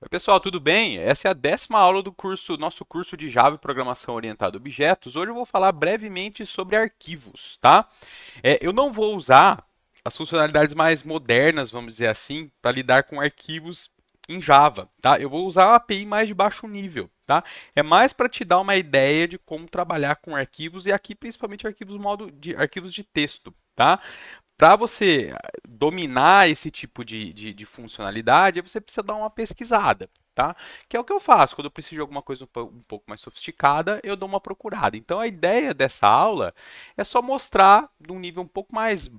Oi, pessoal, tudo bem? Essa é a 10ª aula do nosso curso de Java e Programação Orientada a Objetos. Hoje eu vou falar brevemente sobre arquivos, tá? Eu não vou usar as funcionalidades mais modernas, vamos dizer assim, para lidar com arquivos em Java, tá? Eu vou usar uma API mais de baixo nível, tá? É mais para te dar uma ideia de como trabalhar com arquivos e aqui principalmente arquivos de texto, tá? Para você dominar esse tipo de funcionalidade, você precisa dar uma pesquisada, tá? Que é o que eu faço. Quando eu preciso de alguma coisa um pouco mais sofisticada, eu dou uma procurada. Então, a ideia dessa aula é só mostrar, de um nível um pouco mais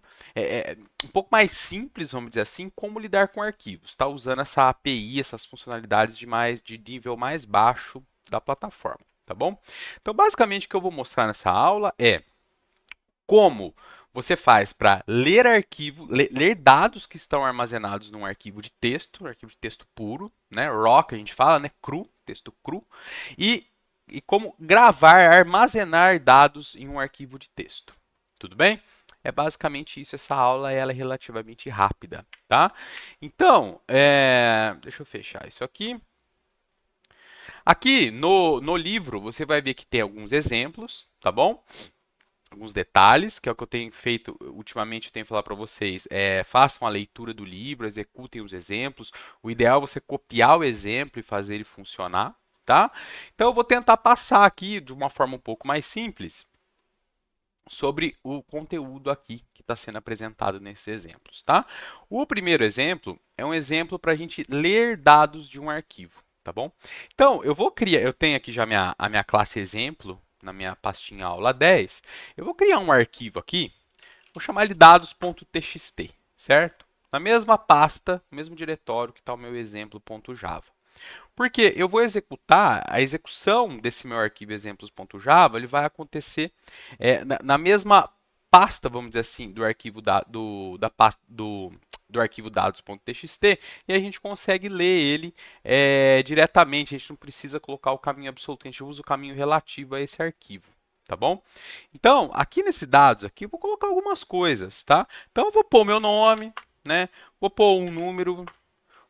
simples, vamos dizer assim, como lidar com arquivos, tá? Usando essa API, essas funcionalidades de nível mais baixo da plataforma, tá bom? Então, basicamente, o que eu vou mostrar nessa aula é como você faz para ler ler dados que estão armazenados num arquivo de texto, um arquivo de texto puro, né, raw que a gente fala, né, cru, texto cru, e, e como gravar, armazenar dados em um arquivo de texto. Tudo bem? É basicamente isso. Essa aula ela é relativamente rápida, tá? Então, deixa eu fechar isso aqui. Aqui no livro você vai ver que tem alguns exemplos, tá bom? Alguns detalhes, que é o que eu tenho feito ultimamente, eu tenho falado para vocês, façam a leitura do livro, executem os exemplos. O ideal é você copiar o exemplo e fazer ele funcionar, tá? Então eu vou tentar passar aqui de uma forma um pouco mais simples sobre o conteúdo aqui que está sendo apresentado nesses exemplos, tá? O primeiro exemplo é um exemplo para a gente ler dados de um arquivo, tá bom? Então, eu tenho aqui já a minha classe exemplo, na minha pastinha aula 10, eu vou criar um arquivo aqui, vou chamar ele dados.txt, certo? Na mesma pasta, no mesmo diretório que está o meu exemplo.java. Porque eu vou executar, a execução desse meu arquivo exemplos.java, ele vai acontecer na mesma pasta, vamos dizer assim, do arquivo da pasta do arquivo dados.txt e a gente consegue ler ele diretamente. A gente não precisa colocar o caminho absoluto, a gente usa o caminho relativo a esse arquivo. Tá bom? Então, aqui nesse dados aqui, eu vou colocar algumas coisas, tá? Então, eu vou pôr meu nome, né? Vou pôr um número,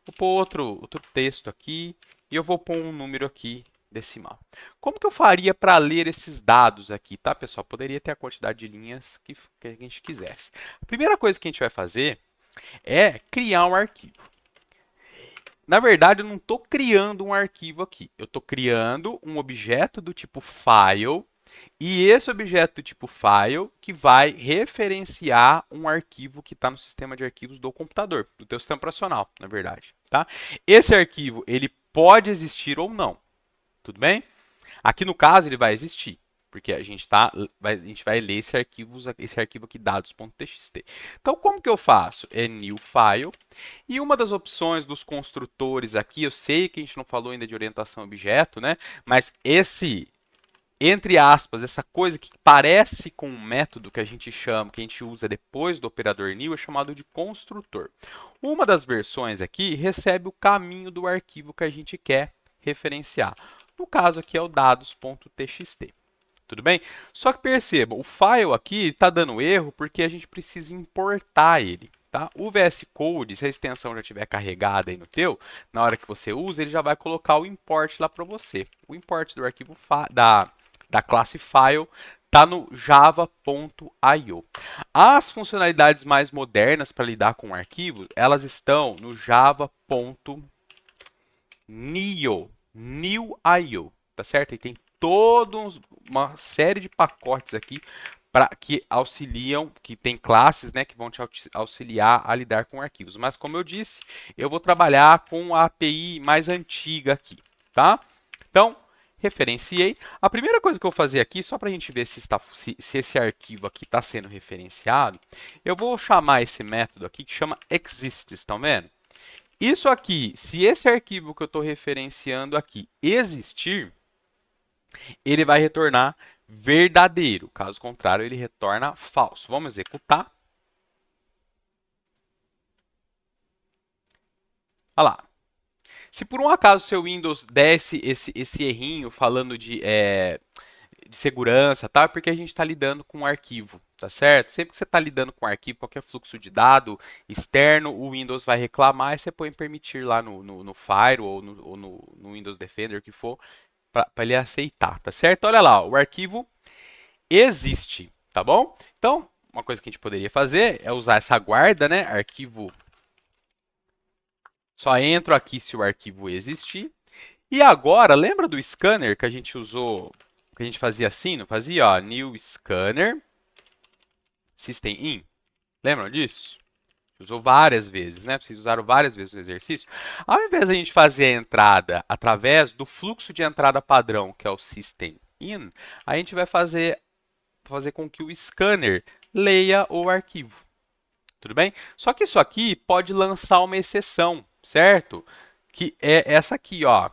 vou pôr outro texto aqui e eu vou pôr um número aqui decimal. Como que eu faria para ler esses dados aqui, tá, pessoal? Poderia ter a quantidade de linhas que a gente quisesse. A primeira coisa que a gente vai fazer é criar um arquivo. Na verdade, eu não estou criando um arquivo aqui. Eu estou criando um objeto do tipo file e esse objeto do tipo file que vai referenciar um arquivo que está no sistema de arquivos do computador, do teu sistema operacional, na verdade. Tá? Esse arquivo ele pode existir ou não, tudo bem? Aqui no caso ele vai existir, porque a gente vai ler esse arquivo aqui dados.txt. Então como que eu faço? É new file e uma das opções dos construtores aqui, eu sei que a gente não falou ainda de orientação a objeto, né? Mas esse entre aspas, essa coisa que parece com um método que a gente chama, que a gente usa depois do operador new, é chamado de construtor. Uma das versões aqui recebe o caminho do arquivo que a gente quer referenciar. No caso aqui é o dados.txt. Tudo bem? Só que perceba, o file aqui está dando erro porque a gente precisa importar ele. Tá? O VS Code, se a extensão já estiver carregada aí no teu, na hora que você usa, ele já vai colocar o import lá para você. O import do arquivo da classe file está no java.io. As funcionalidades mais modernas para lidar com arquivos, elas estão no java.neo, new.io, tá certo? E tem toda uma série de pacotes aqui que auxiliam, que tem classes, né, que vão te auxiliar a lidar com arquivos. Mas como eu disse, eu vou trabalhar com a API mais antiga aqui, tá? Então, referenciei. A primeira coisa que eu vou fazer aqui, só para a gente ver se esse arquivo aqui está sendo referenciado, eu vou chamar esse método aqui que chama exists, estão vendo? Isso aqui, se esse arquivo que eu estou referenciando aqui existir, ele vai retornar verdadeiro. Caso contrário, ele retorna falso. Vamos executar. Olha lá. Se por um acaso seu Windows desse esse errinho falando de segurança, tá? Porque a gente está lidando com um arquivo, tá certo? Sempre que você está lidando com um arquivo, qualquer fluxo de dado externo, o Windows vai reclamar e você põe permitir lá no Fire ou no Windows Defender, o que for, para ele aceitar, tá certo? Olha lá, o arquivo existe, tá bom? Então, uma coisa que a gente poderia fazer é usar essa guarda, né? Arquivo. Só entro aqui se o arquivo existir. E agora, lembra do scanner que a gente usou, que a gente fazia assim, não fazia? Ó, new scanner, system in. Lembram disso? Usou várias vezes, né? Vocês usaram várias vezes no exercício. Ao invés de a gente fazer a entrada através do fluxo de entrada padrão, que é o system in, a gente vai fazer com que o scanner leia o arquivo. Tudo bem? Só que isso aqui pode lançar uma exceção, certo? Que é essa aqui, ó.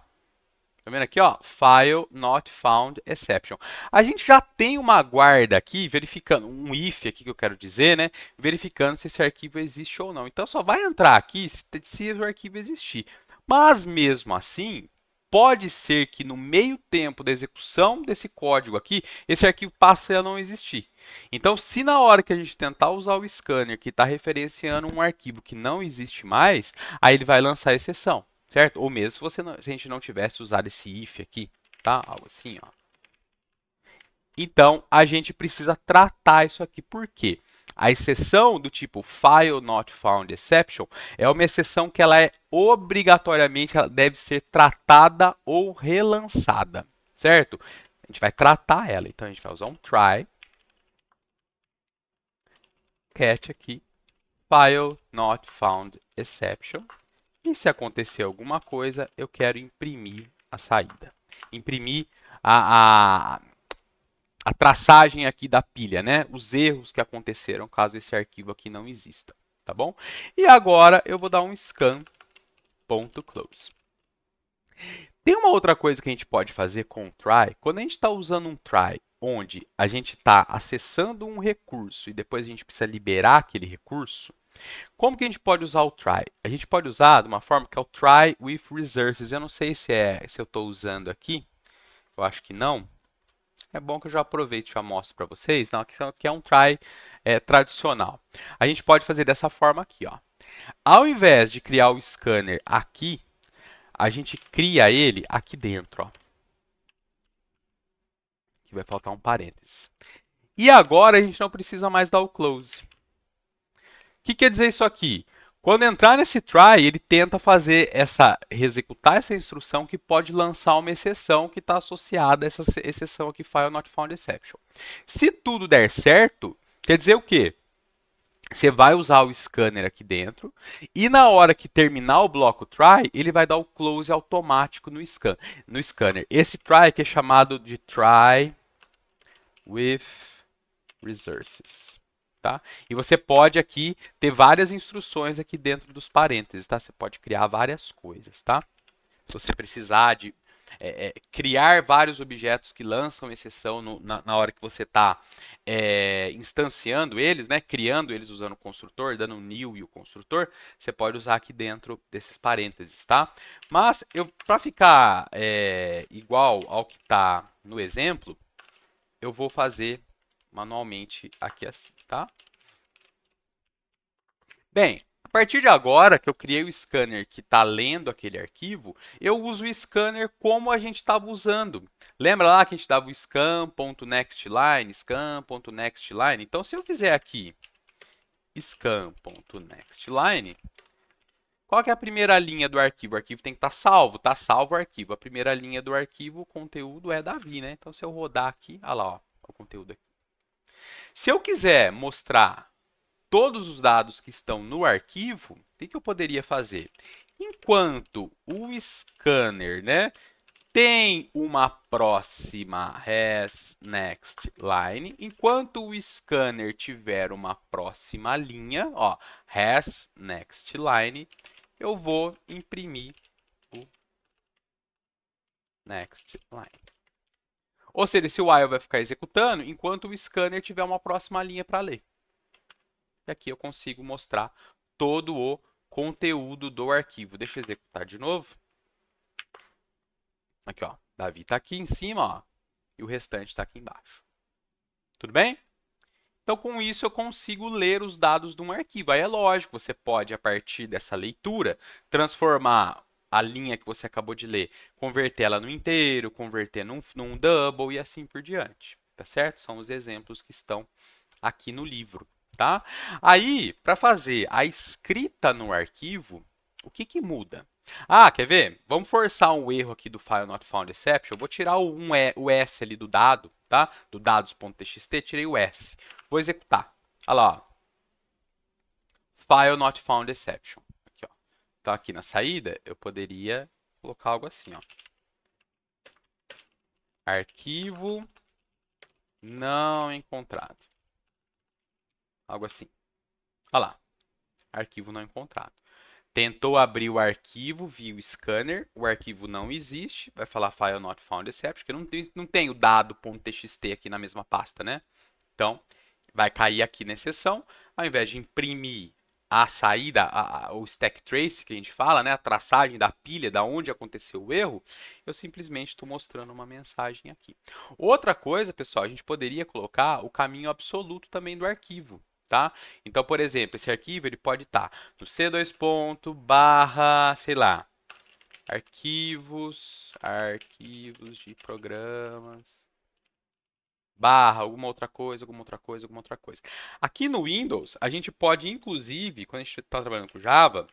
Tá vendo aqui, ó? File not found exception. A gente já tem uma guarda aqui, verificando, um if aqui que eu quero dizer, né? Verificando se esse arquivo existe ou não. Então, só vai entrar aqui se o arquivo existir. Mas, mesmo assim, pode ser que no meio tempo da execução desse código aqui, esse arquivo passe a não existir. Então, se na hora que a gente tentar usar o scanner que está referenciando um arquivo que não existe mais, aí ele vai lançar a exceção. Certo? Ou mesmo se, se a gente não tivesse usado esse if aqui, tá? Algo assim, ó. Então, a gente precisa tratar isso aqui. Por quê? A exceção do tipo File Not Found Exception é uma exceção que ela é obrigatoriamente, ela deve ser tratada ou relançada, certo? A gente vai tratar ela. Então, a gente vai usar um try catch aqui, File Not Found Exception. E se acontecer alguma coisa, eu quero imprimir a saída. Imprimir a traçagem aqui da pilha, né? Os erros que aconteceram caso esse arquivo aqui não exista, tá bom? E agora eu vou dar um scan.close. Tem uma outra coisa que a gente pode fazer com o try. Quando a gente está usando um try onde a gente está acessando um recurso e depois a gente precisa liberar aquele recurso, como que a gente pode usar o try? A gente pode usar de uma forma que é o try with resources. Eu não sei se eu estou usando aqui. Eu acho que não. É bom que eu já aproveito e já mostro para vocês. Não, aqui é um try tradicional. A gente pode fazer dessa forma aqui, ó. Ao invés de criar o scanner aqui, a gente cria ele aqui dentro, ó. Aqui vai faltar um parênteses. E agora a gente não precisa mais dar o close. O que quer dizer isso aqui? Quando entrar nesse try, ele tenta executar essa instrução que pode lançar uma exceção que está associada a essa exceção aqui, File Not Found Exception. Se tudo der certo, quer dizer o quê? Você vai usar o scanner aqui dentro e na hora que terminar o bloco try, ele vai dar o close automático no scanner. Esse try que é chamado de try with resources. Tá? E você pode aqui ter várias instruções aqui dentro dos parênteses, tá? Você pode criar várias coisas, tá? Se você precisar de criar vários objetos que lançam exceção na hora que você está instanciando eles, né? Criando eles usando o construtor, dando o new e o construtor, você pode usar aqui dentro desses parênteses, tá? Mas para ficar igual ao que está no exemplo, eu vou fazer manualmente aqui assim, tá? Bem, a partir de agora que eu criei o scanner que está lendo aquele arquivo, eu uso o scanner como a gente estava usando. Lembra lá que a gente dava o scan.nextLine, scan.nextLine? Então, se eu fizer aqui scan.nextLine, qual que é a primeira linha do arquivo? O arquivo tem que estar salvo, tá salvo o arquivo. A primeira linha do arquivo, o conteúdo é Davi, né? Então, se eu rodar aqui, olha lá, ó, o conteúdo aqui. Se eu quiser mostrar todos os dados que estão no arquivo, o que eu poderia fazer? Enquanto o scanner, né, tem uma próxima next line, enquanto o scanner tiver uma próxima linha, ó, next line, eu vou imprimir o next line. Ou seja, esse while vai ficar executando enquanto o scanner tiver uma próxima linha para ler. E aqui eu consigo mostrar todo o conteúdo do arquivo. Deixa eu executar de novo. Aqui, ó. Davi está aqui em cima, ó. e o restante está aqui embaixo. Tudo bem? Então, com isso, eu consigo ler os dados de um arquivo. Aí é lógico, você pode, a partir dessa leitura, transformar a linha que você acabou de ler, converter ela no inteiro, converter num double e assim por diante. Tá certo? São os exemplos que estão aqui no livro. Tá? Aí, para fazer a escrita no arquivo, o que, que muda? Ah, quer ver? Vamos forçar um erro aqui do file not found exception. Eu vou tirar o S ali do dado, tá? Do dados.txt, tirei o S. Vou executar. Olha lá, ó. File not found exception. Aqui, ó. Então, aqui na saída, eu poderia colocar algo assim, ó. Arquivo não encontrado. Algo assim. Olha lá. Arquivo não encontrado. Tentou abrir o arquivo via o scanner, o arquivo não existe, vai falar file not found exception, porque não tem o dado.txt aqui na mesma pasta, né? Então, vai cair aqui na exceção, ao invés de imprimir a saída, o stack trace que a gente fala, né, a traçagem da pilha, da onde aconteceu o erro, eu simplesmente estou mostrando uma mensagem aqui. Outra coisa, pessoal, a gente poderia colocar o caminho absoluto também do arquivo. Tá? Então, por exemplo, esse arquivo ele pode estar no C2 ponto barra, sei lá, arquivos de programas, barra, alguma outra coisa, alguma outra coisa, alguma outra coisa. Aqui no Windows, a gente pode, inclusive, quando a gente está trabalhando com Java,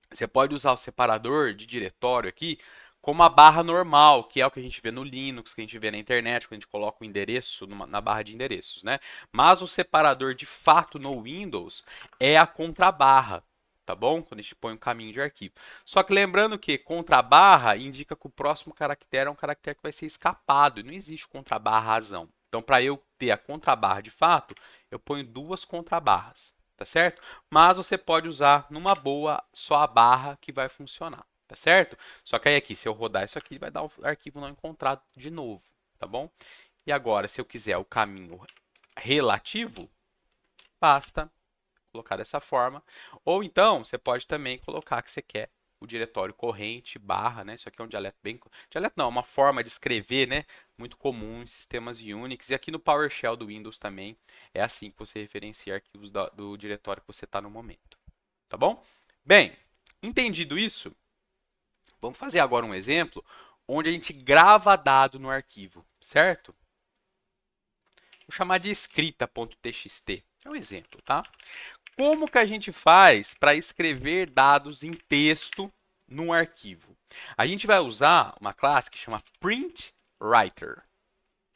você pode usar o separador de diretório aqui como a barra normal, que é o que a gente vê no Linux, que a gente vê na internet, quando a gente coloca o endereço na barra de endereços, né? Mas o separador de fato no Windows é a contrabarra, tá bom? Quando a gente põe um caminho de arquivo. Só que lembrando que contrabarra indica que o próximo caractere é um caractere que vai ser escapado, e não existe contrabarra razão. Então, para eu ter a contrabarra de fato, eu ponho duas contrabarras, tá certo? Mas você pode usar numa boa só a barra que vai funcionar, tá certo? Só que aí aqui, se eu rodar isso aqui, vai dar o arquivo não encontrado de novo, tá bom? E agora, se eu quiser o caminho relativo, basta colocar dessa forma. Ou então, você pode também colocar que você quer o diretório corrente, barra, né? Isso aqui é um dialeto bem... Dialeto não, é uma forma de escrever, né? Muito comum em sistemas Unix. E aqui no PowerShell do Windows também é assim que você referencia arquivos do diretório que você está no momento. Tá bom? Bem, entendido isso, vamos fazer agora um exemplo onde a gente grava dado no arquivo, certo? Vou chamar de escrita.txt. É um exemplo, tá? Como que a gente faz para escrever dados em texto num arquivo? A gente vai usar uma classe que chama printWriter,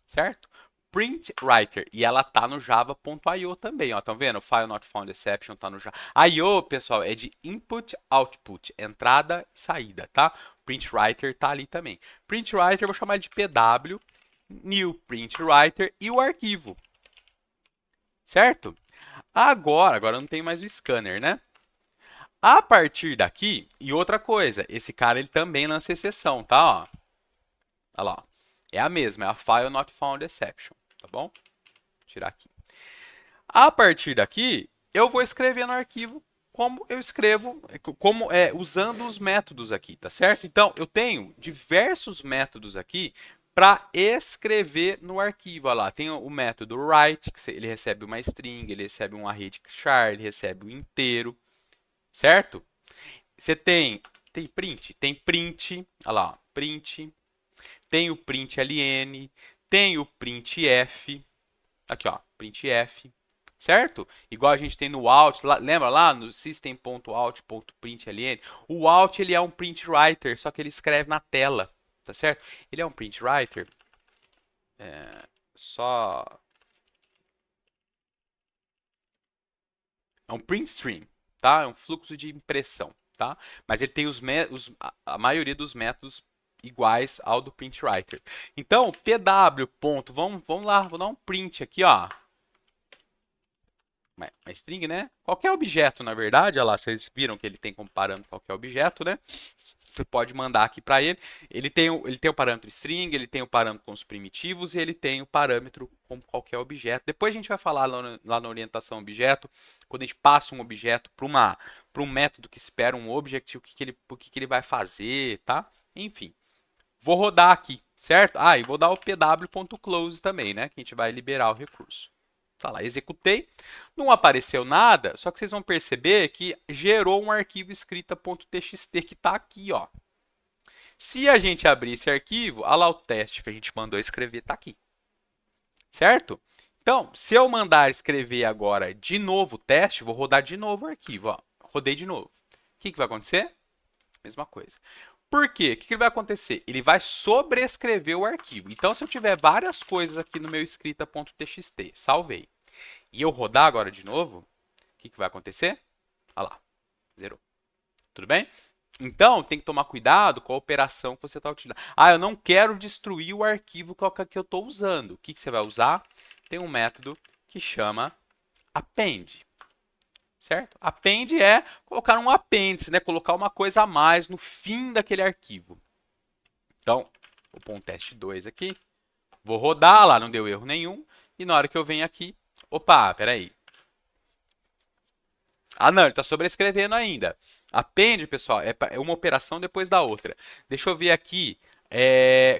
certo? printWriter, e ela tá no java.io também, ó, estão vendo? File not found exception tá no Java. I/O, pessoal, é de input, output, entrada e saída, tá? printWriter tá ali também. printWriter, eu vou chamar de pw, new printWriter e o arquivo, certo? Agora não tem mais o scanner, né? A partir daqui, e outra coisa, esse cara ele também lança exceção, tá? Ó. Olha lá. É a mesma, é a file not found exception, tá bom? Vou tirar aqui. A partir daqui, eu vou escrever no arquivo como eu escrevo, usando os métodos aqui, tá certo? Então, eu tenho diversos métodos aqui para escrever no arquivo. Olha lá, tem o método write, que ele recebe uma string, ele recebe um array de char, ele recebe o inteiro, certo? Você tem print, olha lá, print, tem o println, tem o printf, aqui ó, printf, certo? Igual a gente tem no out, lembra lá no system.out.println? O out ele é um print writer, só que ele escreve na tela, tá certo? Ele é um print writer, só é um print stream, tá? É um fluxo de impressão, tá? Mas ele tem a maioria dos métodos iguais ao do print writer. Então, pw. Vamos lá, vou dar um print aqui, ó. Uma string, né? Qualquer objeto, na verdade, olha lá, vocês viram que ele tem como parâmetro qualquer objeto, né? Você pode mandar aqui para ele. Ele tem o parâmetro string, ele tem o parâmetro com os primitivos e ele tem o parâmetro como qualquer objeto. Depois a gente vai falar lá na orientação objeto, quando a gente passa um objeto para um método que espera um object, o que ele vai fazer, tá? Enfim, vou rodar aqui. certo? Ah, e vou dar o pw.close também, né? Que a gente vai liberar o recurso. Tá lá, executei. Não apareceu nada, só que vocês vão perceber que gerou um arquivo escrita.txt que está aqui, ó. Se a gente abrir esse arquivo, olha lá o teste que a gente mandou escrever, está aqui. Certo? Então, se eu mandar escrever agora de novo o teste, vou rodar de novo o arquivo. Ó. Rodei de novo. O que vai acontecer? Mesma coisa. Por quê? O que vai acontecer? Ele vai sobrescrever o arquivo. Então, se eu tiver várias coisas aqui no meu escrita.txt, salvei, e eu rodar agora de novo, o que vai acontecer? Olha lá, zerou. Tudo bem? Então, tem que tomar cuidado com a operação que você está utilizando. Ah, eu não quero destruir o arquivo que eu estou usando. O que você vai usar? Tem um método que chama append. Certo? Append é colocar um apêndice, né? Colocar uma coisa a mais no fim daquele arquivo. Então, vou pôr um teste 2 aqui. Vou rodar lá, não deu erro nenhum. E na hora que eu venho aqui, opa, peraí. Ah, não, ele está sobrescrevendo ainda. Append, pessoal, é uma operação depois da outra. Deixa eu ver aqui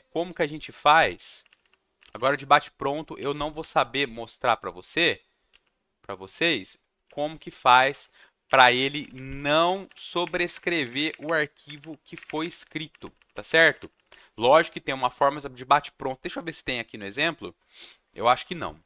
como que a gente faz. Agora, de bate-pronto, eu não vou saber mostrar para vocês, como que faz para ele não sobrescrever o arquivo que foi escrito, tá certo? Lógico que tem uma forma de bate-pronto. Deixa eu ver se tem aqui no exemplo. Eu acho que não.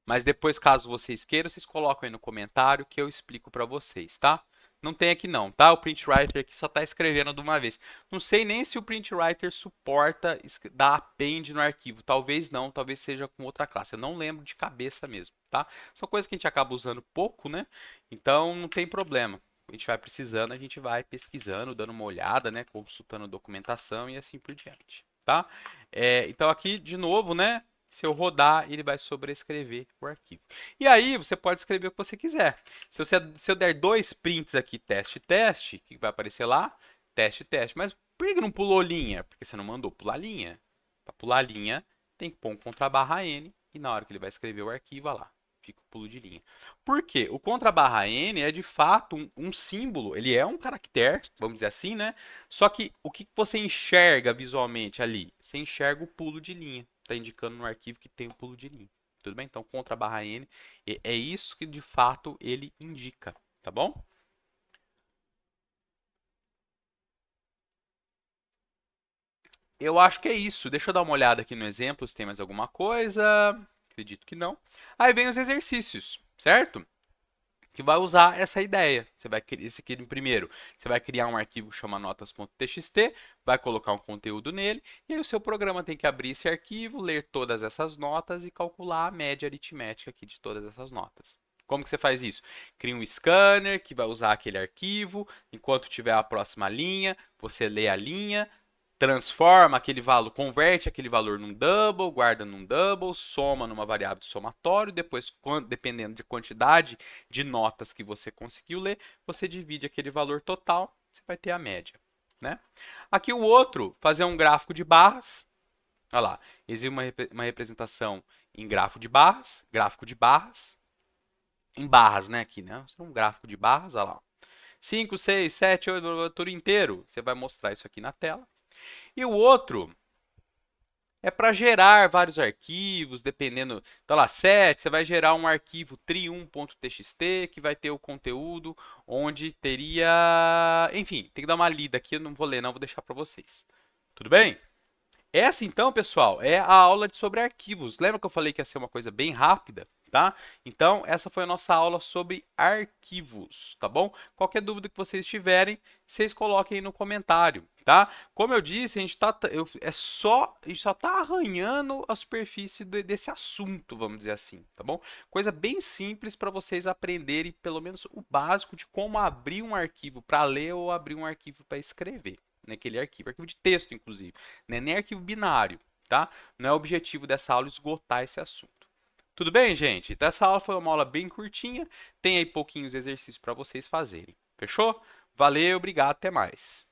Mas depois, caso vocês queiram, vocês colocam aí no comentário que eu explico para vocês, tá? Não tem aqui não, tá? O PrintWriter aqui só está escrevendo de uma vez. Não sei nem se o PrintWriter suporta dar append no arquivo. Talvez não, talvez seja com outra classe. Eu não lembro de cabeça mesmo, tá? São coisas que a gente acaba usando pouco, né? Então não tem problema. A gente vai precisando, a gente vai pesquisando, dando uma olhada, né? Consultando documentação e assim por diante, tá? Então aqui, de novo, né? Se eu rodar, ele vai sobrescrever o arquivo. E aí, você pode escrever o que você quiser. Se eu der 2 prints aqui, teste, teste, o que vai aparecer lá? Teste, teste. Mas por que não pulou linha? Porque você não mandou pular linha. Para pular linha, tem que pôr um contra N e na hora que ele vai escrever o arquivo, olha lá, fica o pulo de linha. Por quê? O contra N é de fato um símbolo, ele é um caractere, vamos dizer assim, né? Só que o que você enxerga visualmente ali? Você enxerga o pulo de linha. Está indicando no arquivo que tem o pulo de linha. Tudo bem? Então, contra N é isso que de fato ele indica, tá bom? Eu acho que é isso. Deixa eu dar uma olhada aqui no exemplo se tem mais alguma coisa. Acredito que não. Aí vem os exercícios, certo? Que vai usar essa ideia. Você vai esse aqui no primeiro, você vai criar um arquivo que chama notas.txt, vai colocar um conteúdo nele, e aí o seu programa tem que abrir esse arquivo, ler todas essas notas e calcular a média aritmética aqui de todas essas notas. Como que você faz isso? Cria um scanner que vai usar aquele arquivo, enquanto tiver a próxima linha, você lê a linha, transforma aquele valor, converte aquele valor num double, guarda num double, soma numa variável de somatório, depois, dependendo de quantidade de notas que você conseguiu ler, você divide aquele valor total, você vai ter a média, né? Aqui o outro, fazer um gráfico de barras, olha lá, existe uma representação em gráfico de barras, em barras, né, aqui, né? Um gráfico de barras, olha lá. 5, 6, 7, 8, tudo inteiro, você vai mostrar isso aqui na tela. E o outro é para gerar vários arquivos, dependendo. Então lá, set, você vai gerar um arquivo tri1.txt que vai ter o conteúdo onde teria. Enfim, tem que dar uma lida aqui, eu não vou ler, não, vou deixar para vocês. Tudo bem? Essa então, pessoal, é a aula sobre arquivos. Lembra que eu falei que ia ser uma coisa bem rápida, tá? Então, essa foi a nossa aula sobre arquivos, tá bom? Qualquer dúvida que vocês tiverem, vocês coloquem aí no comentário, tá? Como eu disse, a gente só tá arranhando a superfície desse assunto, vamos dizer assim, tá bom? Coisa bem simples para vocês aprenderem pelo menos o básico de como abrir um arquivo para ler ou abrir um arquivo para escrever naquele arquivo de texto, inclusive, né? Nem arquivo binário, tá? Não é o objetivo dessa aula esgotar esse assunto. Tudo bem, gente? Então, essa aula foi uma aula bem curtinha, tem aí pouquinhos exercícios para vocês fazerem. Fechou? Valeu, obrigado, até mais.